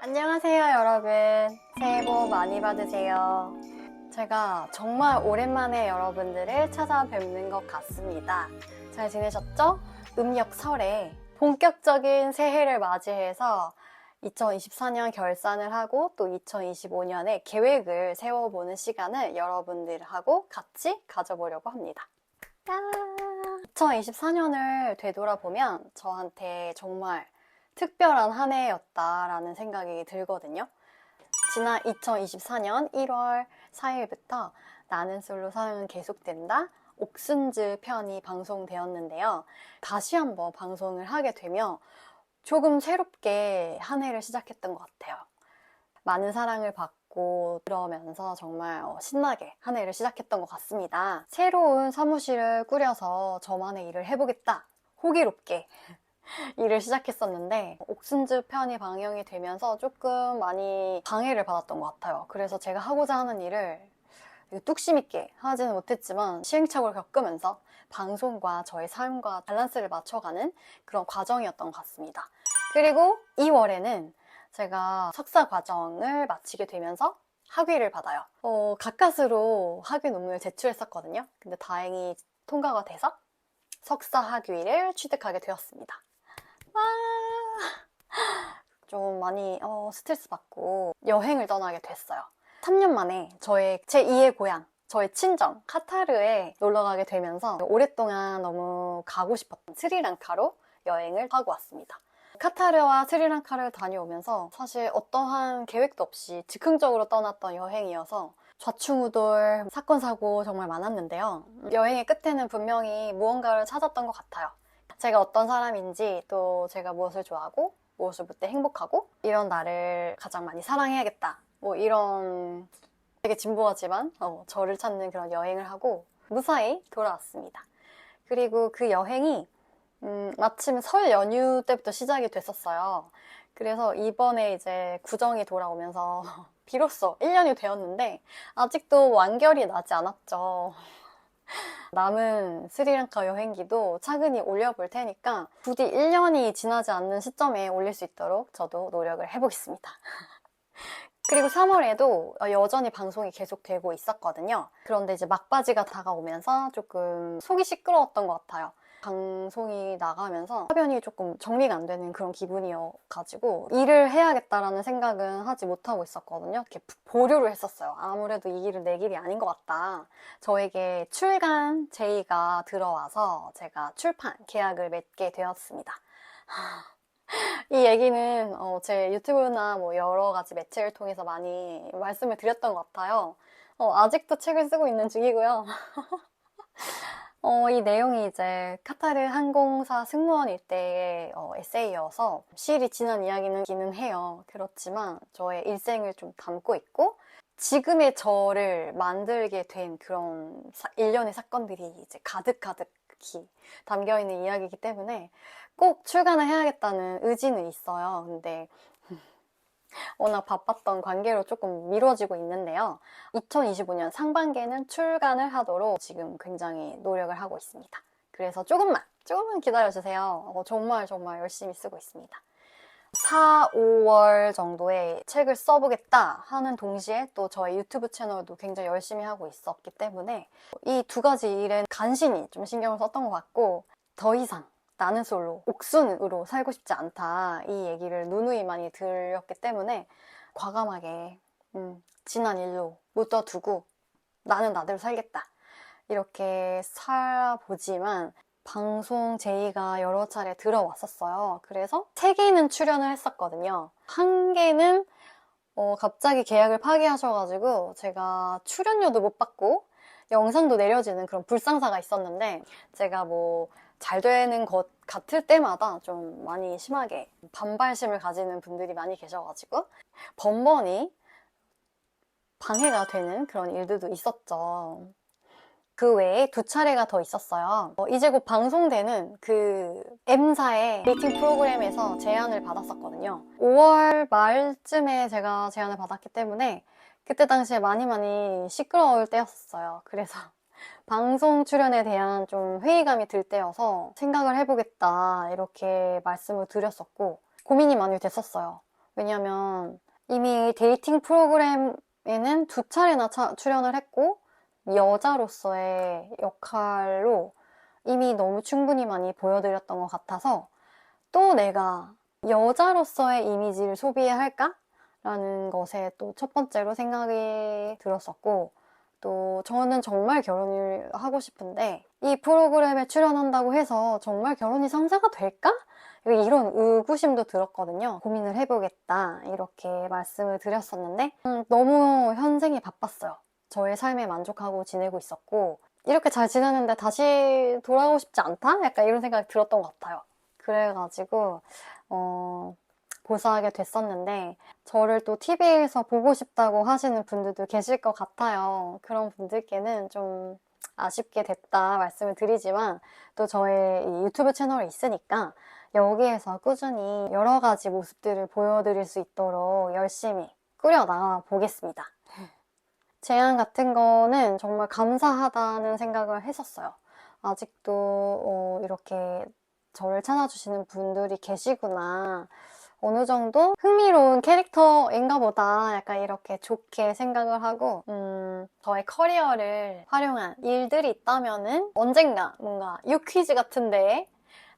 안녕하세요, 여러분. 새해 복 많이 받으세요. 제가 정말 오랜만에 여러분들을 찾아뵙는 것 같습니다. 잘 지내셨죠? 음력 설에 본격적인 새해를 맞이해서 2024년 결산을 하고 또 2025년에 계획을 세워보는 시간을 여러분들하고 같이 가져보려고 합니다. 2024년을 되돌아보면 저한테 정말 특별한 한 해였다라는 생각이 들거든요. 지난 2024년 1월 4일부터 나는 솔로 사랑은 계속된다 옥순즈 편이 방송되었는데요. 다시 한번 방송을 하게 되며 조금 새롭게 한 해를 시작했던 것 같아요. 많은 사랑을 받고 그러면서 정말 신나게 한 해를 시작했던 것 같습니다. 새로운 사무실을 꾸려서 저만의 일을 해보겠다 호기롭게 일을 시작했었는데 옥순즈 편이 방영이 되면서 조금 많이 방해를 받았던 것 같아요. 그래서 제가 하고자 하는 일을 뚝심 있게 하지는 못했지만 시행착오를 겪으면서 방송과 저의 삶과 밸런스를 맞춰가는 그런 과정이었던 것 같습니다. 그리고 2월에는 제가 석사 과정을 마치게 되면서 학위를 받아요. 가까스로 학위 논문을 제출했었거든요. 근데 다행히 통과가 돼서 석사 학위를 취득하게 되었습니다. 좀 많이 스트레스 받고 여행을 떠나게 됐어요. 3년 만에 제 2의 고향, 저의 친정 카타르에 놀러 가게 되면서 오랫동안 너무 가고 싶었던 스리랑카로 여행을 하고 왔습니다. 카타르와 스리랑카를 다녀오면서 사실 어떠한 계획도 없이 즉흥적으로 떠났던 여행이어서 좌충우돌, 사건, 사고 정말 많았는데요. 여행의 끝에는 분명히 무언가를 찾았던 것 같아요. 제가 어떤 사람인지, 또 제가 무엇을 좋아하고 무엇을 볼 때 행복하고 이런 나를 가장 많이 사랑해야겠다, 뭐 이런 되게 진부하지만 저를 찾는 그런 여행을 하고 무사히 돌아왔습니다. 그리고 그 여행이 마침 설 연휴 때부터 시작이 됐었어요. 그래서 이번에 이제 구정이 돌아오면서 비로소 1년이 되었는데 아직도 완결이 나지 않았죠. 남은 스리랑카 여행기도 차근히 올려볼 테니까 부디 1년이 지나지 않는 시점에 올릴 수 있도록 저도 노력을 해보겠습니다. 그리고 3월에도 여전히 방송이 계속되고 있었거든요. 그런데 이제 막바지가 다가오면서 조금 속이 시끄러웠던 것 같아요. 방송이 나가면서 화변이 조금 정리가 안 되는 그런 기분이어가지고 일을 해야겠다라는 생각은 하지 못하고 있었거든요. 이렇게 보류를 했었어요. 아무래도 이 길은 내 길이 아닌 것 같다. 저에게 출간 제의가 들어와서 제가 출판 계약을 맺게 되었습니다. 이 얘기는 제 유튜브나 뭐 여러 가지 매체를 통해서 많이 말씀을 드렸던 것 같아요. 아직도 책을 쓰고 있는 중이고요. 이 내용이 이제 카타르 항공사 승무원일 때의 에세이여서 시일이 지난 이야기는 해요. 그렇지만 저의 일생을 좀 담고 있고 지금의 저를 만들게 된 그런 일련의 사건들이 이제 가득가득히 담겨있는 이야기이기 때문에 꼭 출간을 해야겠다는 의지는 있어요. 근데 워낙 바빴던 관계로 조금 미뤄지고 있는데요. 2025년 상반기에는 출간을 하도록 지금 굉장히 노력을 하고 있습니다. 그래서 조금만 기다려주세요. 정말 열심히 쓰고 있습니다. 4, 5월 정도에 책을 써보겠다 하는 동시에 또 저의 유튜브 채널도 굉장히 열심히 하고 있었기 때문에 이 두 가지 일엔 간신히 좀 신경을 썼던 것 같고 더 이상 나는 솔로, 옥순으로 살고 싶지 않다 이 얘기를 누누이 많이 들렸기 때문에 과감하게 지난 일로 묻어두고 나는 나대로 살겠다 이렇게 살아보지만 방송 제의가 여러 차례 들어왔었어요. 그래서 3개는 출연을 했었거든요. 한 개는 갑자기 계약을 파기하셔가지고 제가 출연료도 못 받고 영상도 내려지는 그런 불상사가 있었는데 제가 뭐 잘 되는 것 같을 때마다 좀 많이 심하게 반발심을 가지는 분들이 많이 계셔가지고 번번이 방해가 되는 그런 일들도 있었죠. 그 외에 2차례가 더 있었어요. 이제 곧 방송되는 그 M사의 미팅 프로그램에서 제안을 받았었거든요. 5월 말쯤에 제가 제안을 받았기 때문에 그때 당시에 많이 시끄러울 때였어요. 그래서 방송 출연에 대한 좀 회의감이 들 때여서 생각을 해보겠다 이렇게 말씀을 드렸었고 고민이 많이 됐었어요. 왜냐면 이미 데이팅 프로그램에는 2차례나 출연을 했고 여자로서의 역할로 이미 너무 충분히 많이 보여드렸던 것 같아서 또 내가 여자로서의 이미지를 소비해야 할까? 라는 것에 또 첫 번째로 생각이 들었었고, 또 저는 정말 결혼을 하고 싶은데 이 프로그램에 출연한다고 해서 정말 결혼이 성사가 될까? 이런 의구심도 들었거든요. 고민을 해보겠다 이렇게 말씀을 드렸었는데 너무 현생이 바빴어요. 저의 삶에 만족하고 지내고 있었고 이렇게 잘 지내는데 다시 돌아가고 싶지 않다? 약간 이런 생각이 들었던 것 같아요. 그래가지고 고사하게 됐었는데 저를 또 TV에서 보고 싶다고 하시는 분들도 계실 것 같아요. 그런 분들께는 좀 아쉽게 됐다 말씀을 드리지만 또 저의 이 유튜브 채널이 있으니까 여기에서 꾸준히 여러 가지 모습들을 보여드릴 수 있도록 열심히 꾸려나가 보겠습니다. 제안 같은 거는 정말 감사하다는 생각을 했었어요. 아직도 이렇게 저를 찾아주시는 분들이 계시구나. 어느 정도 흥미로운 캐릭터인가 보다 약간 이렇게 좋게 생각을 하고 저의 커리어를 활용한 일들이 있다면은 언젠가 뭔가 유퀴즈 같은 데에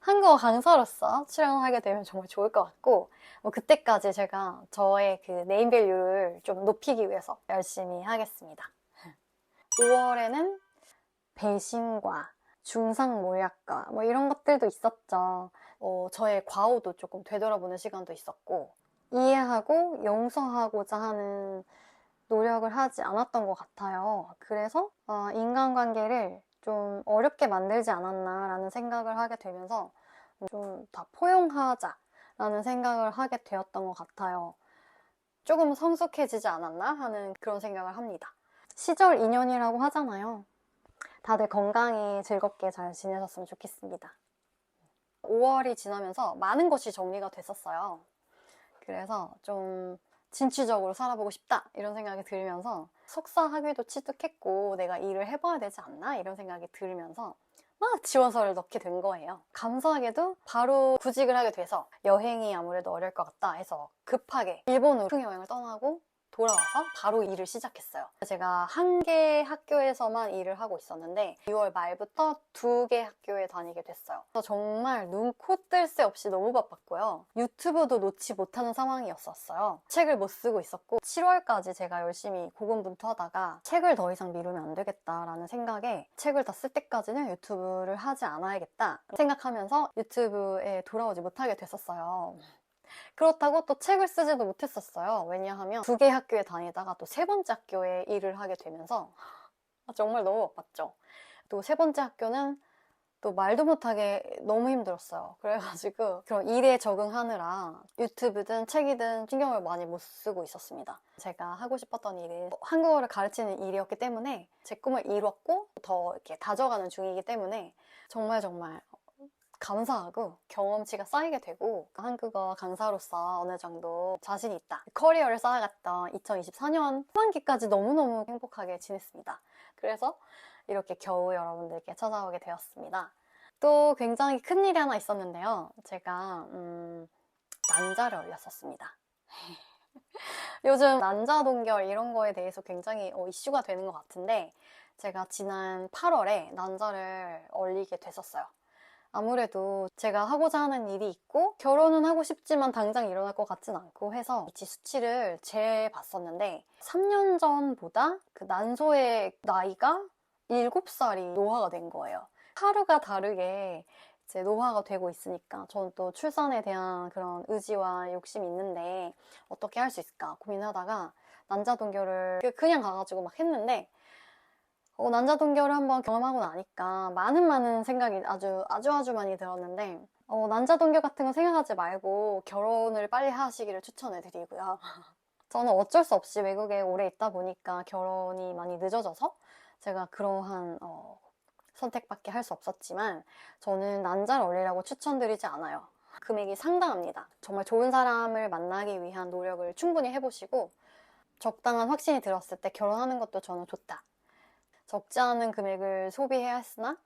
한국어 강사로서 출연하게 되면 정말 좋을 것 같고 그때까지 제가 저의 그 네임밸류를 좀 높이기 위해서 열심히 하겠습니다. 5월에는 배신과 중상모략과 뭐 이런 것들도 있었죠. 저의 과오도 조금 되돌아보는 시간도 있었고 이해하고 용서하고자 하는 노력을 하지 않았던 것 같아요. 그래서 인간관계를 좀 어렵게 만들지 않았나라는 생각을 하게 되면서 좀 다 포용하자라는 생각을 하게 되었던 것 같아요. 조금 성숙해지지 않았나 하는 그런 생각을 합니다. 시절 인연이라고 하잖아요. 다들 건강히 즐겁게 잘 지내셨으면 좋겠습니다. 5월이 지나면서 많은 것이 정리가 됐었어요. 그래서 좀 진취적으로 살아보고 싶다 이런 생각이 들면서 석사 학위도 취득했고 내가 일을 해봐야 되지 않나 이런 생각이 들면서 막 지원서를 넣게 된 거예요. 감사하게도 바로 구직을 하게 돼서 여행이 아무래도 어려울 것 같다 해서 급하게 일본으로 여행을 떠나고 돌아와서 바로 일을 시작했어요. 제가 한 개 학교에서만 일을 하고 있었는데 6월 말부터 2개 학교에 다니게 됐어요. 그래서 정말 눈, 코 뜰 새 없이 너무 바빴고요. 유튜브도 놓지 못하는 상황이었었어요. 책을 못 쓰고 있었고 7월까지 제가 열심히 고군분투하다가 책을 더 이상 미루면 안 되겠다라는 생각에 책을 다 쓸 때까지는 유튜브를 하지 않아야겠다 생각하면서 유튜브에 돌아오지 못하게 됐었어요. 그렇다고 또 책을 쓰지도 못했었어요. 왜냐하면 2개 학교에 다니다가 또 3번째 학교에 일을 하게 되면서 정말 너무 바빴죠. 또 3번째 학교는 또 말도 못하게 너무 힘들었어요. 그래가지고 그런 일에 적응하느라 유튜브든 책이든 신경을 많이 못 쓰고 있었습니다. 제가 하고 싶었던 일은 한국어를 가르치는 일이었기 때문에 제 꿈을 이뤘고 더 이렇게 다져가는 중이기 때문에 정말 감사하고 경험치가 쌓이게 되고 한국어 강사로서 어느 정도 자신이 있다. 커리어를 쌓아갔던 2024년 후반기까지 너무너무 행복하게 지냈습니다. 그래서 이렇게 겨우 여러분들께 찾아오게 되었습니다. 또 굉장히 큰일이 하나 있었는데요. 제가 난자를 올렸었습니다. 요즘 난자 동결 이런 거에 대해서 굉장히 이슈가 되는 것 같은데 제가 지난 8월에 난자를 올리게 됐었어요. 아무래도 제가 하고자 하는 일이 있고 결혼은 하고 싶지만 당장 일어날 것 같진 않고 해서 수치를 재봤었는데 3년 전보다 그 난소의 나이가 7살이 노화가 된 거예요. 하루가 다르게 이제 노화가 되고 있으니까 저는 또 출산에 대한 그런 의지와 욕심이 있는데 어떻게 할 수 있을까 고민하다가 난자 동결을 그냥 가가지고 막 했는데 난자 동결을 한번 경험하고 나니까 많은 생각이 아주 많이 들었는데 난자 동결 같은 거 생각하지 말고 결혼을 빨리 하시기를 추천해 드리고요. 저는 어쩔 수 없이 외국에 오래 있다 보니까 결혼이 많이 늦어져서 제가 그러한 선택밖에 할 수 없었지만 저는 난자를 올리라고 추천드리지 않아요. 금액이 상당합니다. 정말 좋은 사람을 만나기 위한 노력을 충분히 해보시고 적당한 확신이 들었을 때 결혼하는 것도 저는 좋다. 적지 않은 금액을 소비해야 했으나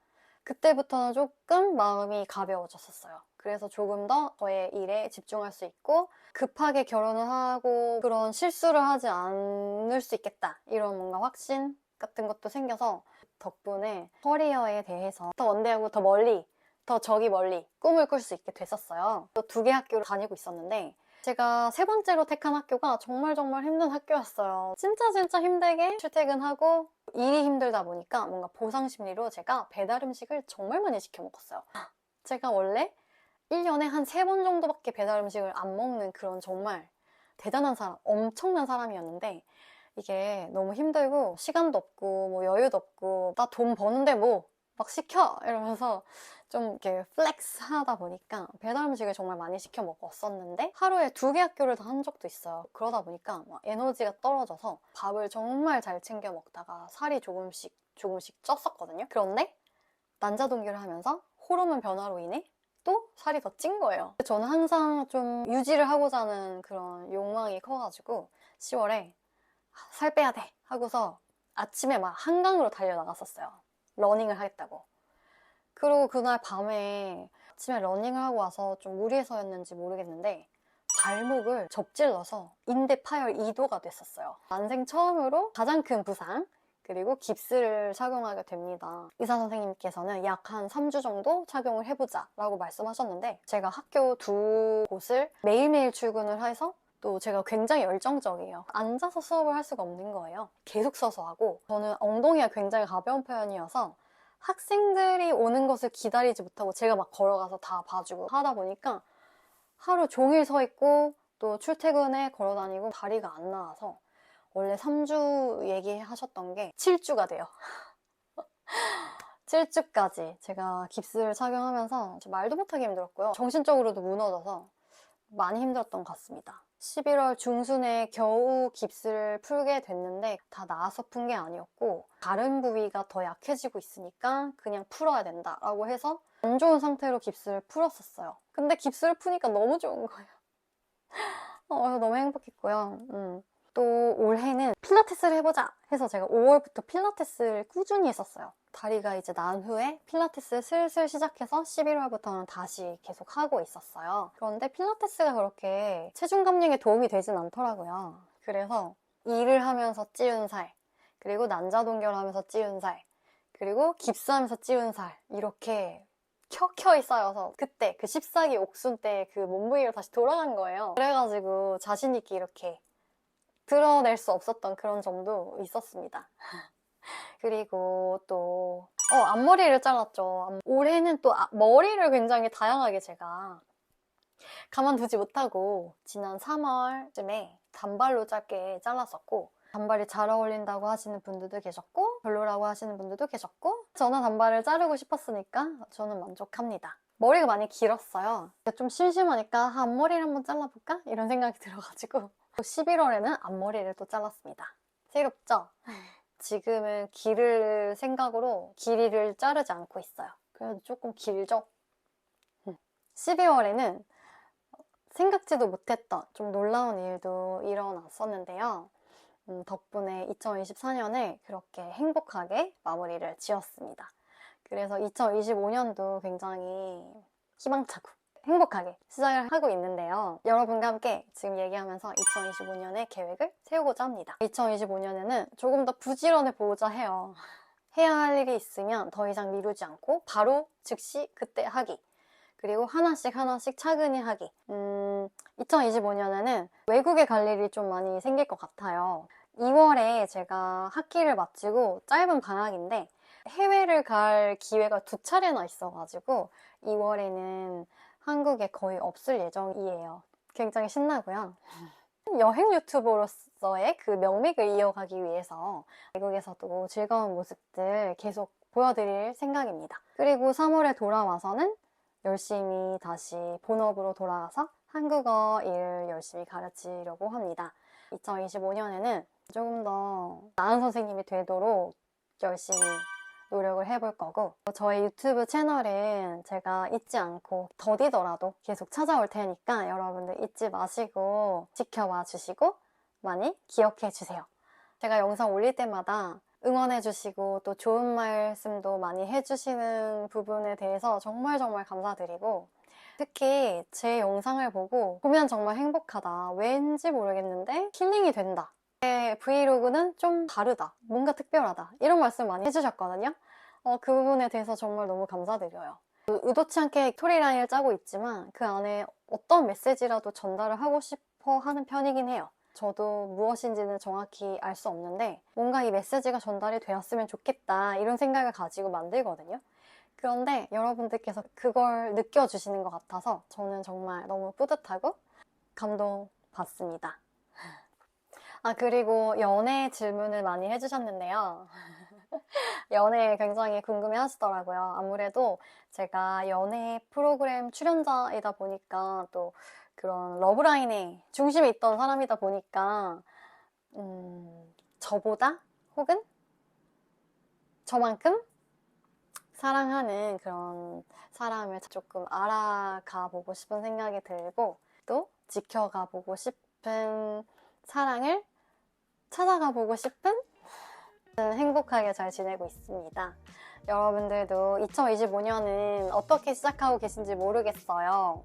그때부터는 조금 마음이 가벼워졌었어요. 그래서 조금 더 저의 일에 집중할 수 있고 급하게 결혼을 하고 그런 실수를 하지 않을 수 있겠다 이런 뭔가 확신 같은 것도 생겨서 덕분에 커리어에 대해서 더 원대하고 더 멀리 더 저기 멀리 꿈을 꿀 수 있게 됐었어요. 또 2개 학교를 다니고 있었는데 제가 3번째로 택한 학교가 정말 힘든 학교였어요. 진짜 힘들게 출퇴근하고 일이 힘들다 보니까 뭔가 보상 심리로 제가 배달 음식을 정말 많이 시켜 먹었어요. 제가 원래 1년에 한 3번 정도밖에 배달 음식을 안 먹는 그런 정말 대단한 사람, 엄청난 사람이었는데 이게 너무 힘들고 시간도 없고 뭐 여유도 없고 나 돈 버는데 뭐 막 시켜 이러면서 좀 이렇게 플렉스 하다 보니까 배달 음식을 정말 많이 시켜 먹었었는데 하루에 2개 학교를 다 한 적도 있어요. 그러다 보니까 막 에너지가 떨어져서 밥을 정말 잘 챙겨 먹다가 살이 조금씩 쪘었거든요. 그런데 난자 동기를 하면서 호르몬 변화로 인해 또 살이 더 찐 거예요. 저는 항상 좀 유지를 하고자 하는 그런 욕망이 커가지고 10월에 살 빼야 돼 하고서 아침에 막 한강으로 달려나갔었어요. 러닝을 하겠다고. 그리고 그날 밤에 아침에 러닝을 하고 와서 좀 무리해서였는지 모르겠는데 발목을 접질러서 인대 파열 2도가 됐었어요. 난생 처음으로 가장 큰 부상 그리고 깁스를 착용하게 됩니다. 의사 선생님께서는 약 한 3주 정도 착용을 해보자 라고 말씀하셨는데 제가 학교 2곳을 매일매일 출근을 해서 또 제가 굉장히 열정적이에요. 앉아서 수업을 할 수가 없는 거예요. 계속 서서 하고 저는 엉덩이가 굉장히 가벼운 편이어서 학생들이 오는 것을 기다리지 못하고 제가 막 걸어가서 다 봐주고 하다 보니까 하루 종일 서 있고 또 출퇴근에 걸어 다니고 다리가 안 나와서 원래 3주 얘기하셨던 게 7주가 돼요. 7주까지 제가 깁스를 착용하면서 말도 못하게 힘들었고요. 정신적으로도 무너져서 많이 힘들었던 것 같습니다. 11월 중순에 겨우 깁스를 풀게 됐는데 다 나아서 푼 게 아니었고 다른 부위가 더 약해지고 있으니까 그냥 풀어야 된다라고 해서 안 좋은 상태로 깁스를 풀었었어요. 근데 깁스를 푸니까 너무 좋은 거예요. 그래서 너무 행복했고요. 또 올해는 필라테스를 해보자 해서 제가 5월부터 필라테스를 꾸준히 했었어요. 다리가 이제 나은 후에 필라테스 슬슬 시작해서 11월부터는 다시 계속 하고 있었어요. 그런데 필라테스가 그렇게 체중 감량에 도움이 되진 않더라고요. 그래서 일을 하면서 찌운 살, 그리고 난자 동결하면서 찌운 살, 그리고 깁스하면서 찌운 살 이렇게 켜켜이 쌓여서 그때 그 14기 옥순 때 그 몸무게로 다시 돌아간 거예요. 그래가지고 자신 있게 이렇게 드러낼 수 없었던 그런 점도 있었습니다. 그리고 또 앞머리를 잘랐죠. 올해는 또 머리를 굉장히 다양하게 제가 가만두지 못하고 지난 3월쯤에 단발로 짧게 잘랐었고 단발이 잘 어울린다고 하시는 분들도 계셨고 별로라고 하시는 분들도 계셨고 저는 단발을 자르고 싶었으니까 저는 만족합니다. 머리가 많이 길었어요. 좀 심심하니까 앞머리를 한번 잘라볼까? 이런 생각이 들어가지고 11월에는 앞머리를 또 잘랐습니다. 새롭죠? 지금은 기를 생각으로 길이를 자르지 않고 있어요. 그래도 조금 길죠? 12월에는 생각지도 못했던 좀 놀라운 일도 일어났었는데요. 덕분에 2024년을 그렇게 행복하게 마무리를 지었습니다. 그래서 2025년도 굉장히 희망차고 행복하게 시작을 하고 있는데요. 여러분과 함께 지금 얘기하면서 2025년의 계획을 세우고자 합니다. 2025년에는 조금 더 부지런해 보고자 해요. 해야 할 일이 있으면 더 이상 미루지 않고 바로 즉시 그때 하기. 그리고 하나씩 차근히 하기. 2025년에는 외국에 갈 일이 좀 많이 생길 것 같아요. 2월에 제가 학기를 마치고 짧은 방학인데 해외를 갈 기회가 2차례나 있어가지고 2월에는 한국에 거의 없을 예정이에요. 굉장히 신나고요. 여행 유튜버로서의 그 명맥을 이어가기 위해서 외국에서도 즐거운 모습들 계속 보여드릴 생각입니다. 그리고 3월에 돌아와서는 열심히 다시 본업으로 돌아가서 한국어 일을 열심히 가르치려고 합니다. 2025년에는 조금 더 나은 선생님이 되도록 열심히 노력을 해볼 거고 저의 유튜브 채널은 제가 잊지 않고 더디더라도 계속 찾아올 테니까 여러분들 잊지 마시고 지켜봐 주시고 많이 기억해 주세요. 제가 영상 올릴 때마다 응원해주시고 또 좋은 말씀도 많이 해주시는 부분에 대해서 정말 감사드리고, 특히 제 영상을 보면 정말 행복하다, 왠지 모르겠는데 힐링이 된다, 제 브이로그는 좀 다르다, 뭔가 특별하다, 이런 말씀 많이 해주셨거든요. 그 부분에 대해서 정말 너무 감사드려요. 의도치 않게 스토리라인을 짜고 있지만 그 안에 어떤 메시지라도 전달을 하고 싶어 하는 편이긴 해요. 저도 무엇인지는 정확히 알 수 없는데 뭔가 이 메시지가 전달이 되었으면 좋겠다, 이런 생각을 가지고 만들거든요. 그런데 여러분들께서 그걸 느껴주시는 것 같아서 저는 정말 너무 뿌듯하고 감동받습니다. 그리고 연애 질문을 많이 해주셨는데요. 연애 굉장히 궁금해 하시더라고요. 아무래도 제가 연애 프로그램 출연자이다 보니까 또 그런 러브라인의 중심에 있던 사람이다 보니까 저보다 혹은 저만큼 사랑하는 그런 사람을 조금 알아가 보고 싶은 생각이 들고, 또 지켜가 보고 싶은 사랑을 찾아가 보고 싶은, 행복하게 잘 지내고 있습니다. 여러분들도 2025년은 어떻게 시작하고 계신지 모르겠어요.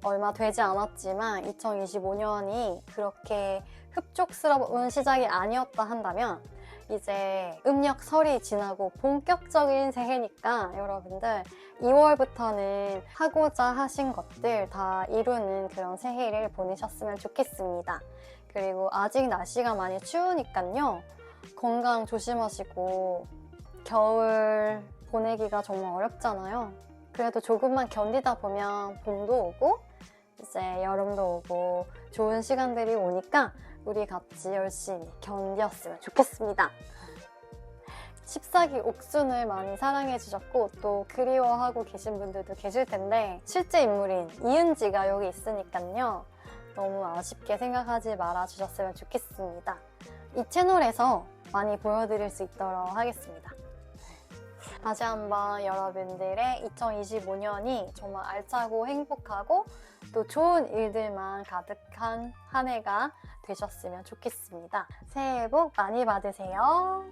얼마 되지 않았지만 2025년이 그렇게 흡족스러운 시작이 아니었다 한다면 이제 음력 설이 지나고 본격적인 새해니까 여러분들 2월부터는 하고자 하신 것들 다 이루는 그런 새해를 보내셨으면 좋겠습니다. 그리고 아직 날씨가 많이 추우니까요, 건강 조심하시고, 겨울 보내기가 정말 어렵잖아요. 그래도 조금만 견디다 보면 봄도 오고 이제 여름도 오고 좋은 시간들이 오니까 우리 같이 열심히 견뎠으면 좋겠습니다. 14기 옥순을 많이 사랑해주셨고 또 그리워하고 계신 분들도 계실 텐데 실제 인물인 이은지가 여기 있으니까요, 너무 아쉽게 생각하지 말아주셨으면 좋겠습니다. 이 채널에서 많이 보여드릴 수 있도록 하겠습니다. 다시 한번 여러분들의 2025년이 정말 알차고 행복하고 또 좋은 일들만 가득한 한 해가 되셨으면 좋겠습니다. 새해 복 많이 받으세요.